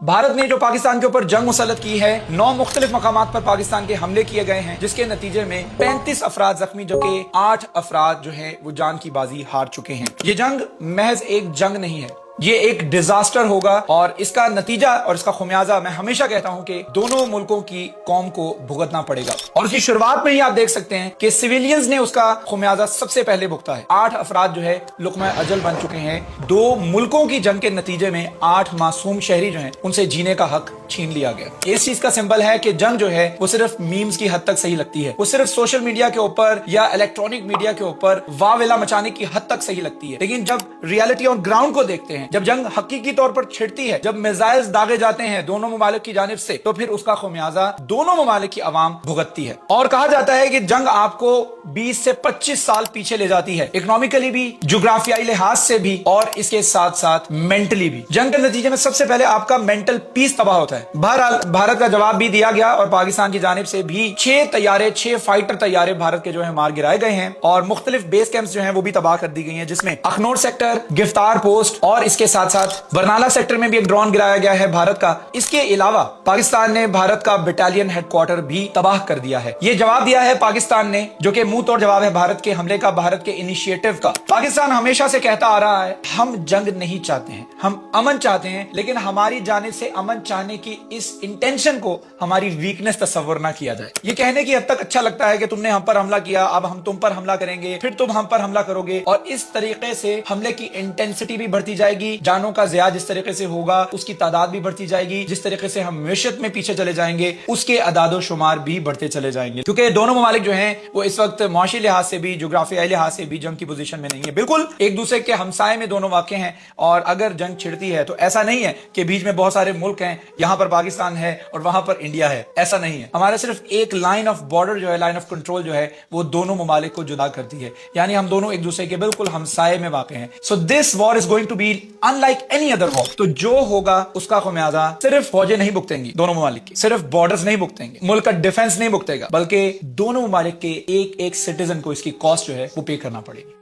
भारत ने जो पाकिस्तान के ऊपर जंग मुसल्लत की है, 9 मुख्तलिफ मकामात पर पाकिस्तान के हमले किए गए हैं, जिसके नतीजे में 35 अफराद जख्मी जबकि 8 अफराद जो है वो जान की बाजी हार चुके हैं। ये जंग महज एक जंग नहीं है, ये एक डिजास्टर होगा और इसका नतीजा और इसका खुमियाजा मैं हमेशा कहता हूं कि दोनों मुल्कों की कौम को भुगतना पड़ेगा। और उसकी शुरुआत में ही आप देख सकते हैं कि सिविलियंस ने उसका खुमियाजा सबसे पहले भुगता है। 8 अफराद जो है लुक़मा अजल बन चुके हैं। 2 मुल्कों की जंग के नतीजे में 8 मासूम शहरी जो हैं उनसे जीने का हक छीन लिया गया। इस चीज का सिंबल है कि जंग जो है वो सिर्फ मीम्स की हद तक सही लगती है, वो सिर्फ सोशल मीडिया के ऊपर या इलेक्ट्रॉनिक मीडिया के ऊपर वावेला मचाने की हद तक सही लगती है, लेकिन जब रियलिटी ऑन ग्राउंड को देखते हैं, जब जंग हकीकी तौर पर छिड़ती है, जब मिसाइल्स दागे जाते हैं दोनों ममालिक की जानिब से, तो फिर उसका खुमियाजा दोनों ममालिक की आवाम भुगतती है। और कहा जाता है कि जंग आपको 20 से 25 साल पीछे ले जाती है, इकोनॉमिकली भी, जोग्राफियाई लिहाज से भी और इसके साथ साथ मेंटली भी। जंग के नतीजे में सबसे पहले आपका मेंटल पीस तबाह होता है। बहरहाल भारत का जवाब भी दिया गया और पाकिस्तान की जानिब से भी 6 फाइटर तैयारे भारत के जो है मार गिराए गए हैं और मुख्तलिफ बेस कैंप्स जो हैं वो भी तबाह कर दी गई हैं, जिसमें अखनूर सेक्टर, गिरफ्तार पोस्ट और इसके साथ साथ बरनाला सेक्टर में भी एक ड्रोन गिराया गया है भारत का। इसके अलावा पाकिस्तान ने भारत का बटालियन हेडक्वार्टर भी तबाह कर दिया है। ये जवाब दिया है पाकिस्तान ने, जो कि मुंह तोड़ जवाब है भारत के हमले का, भारत के इनिशिएटिव का। पाकिस्तान हमेशा से कहता आ रहा है हम जंग नहीं चाहते हैं, हम अमन चाहते हैं, लेकिन हमारी जानिब से अमन चाहने की इस इंटेंशन को हमारी वीकनेस तस्वर ना किया जाए। ये कहने की हद तक अच्छा लगता है कि तुमने हम पर हमला किया, अब हम तुम पर हमला करेंगे, फिर तुम हम पर हमला करोगे, और इस तरीके से हमले की इंटेंसिटी भी बढ़ती जाएगी, जानों का ज़िया जिस तरीके से होगा उसकी तादाद भी बढ़ती जाएगी, जिस तरीके से हम मिशत में पीछे चले जाएंगे उसके अदादो शुमार भी बढ़ते चले जाएंगे, क्योंकि दोनों ममालिक जो हैं वो इस वक्त मुआशी लिहाज से भी, जोग्राफियाई लिहाज से भी जंग की पोजीशन में नहीं है। बिल्कुल एक दूसरे के हमसाए में दोनों वाक़े हैं, और अगर जंग छिड़ती है तो ऐसा नहीं है कि बीच में बहुत सारे मुल्क हैं, यहां पर पाकिस्तान है और वहां पर इंडिया है, ऐसा नहीं है। हमारे सिर्फ एक लाइन ऑफ बॉर्डर जो है, लाइन ऑफ कंट्रोल जो है, वो दोनों ममालिक को जुदा करती है, यानी हम दोनों एक दूसरे के बिल्कुल हमसाए में वाक़े हैं। So this war is going to be unlike any other war. तो जो होगा उसका खुमियाजा सिर्फ फौजें नहीं भुगतेंगी, दोनों ममालिक की, सिर्फ बॉर्डर्स नहीं भुगतेंगे, मुल्क का डिफेंस नहीं भुगतेगा, बल्कि दोनों ममालिक के एक एक सिटीजन को इसकी कॉस्ट जो है वो पे करना पड़ेगी।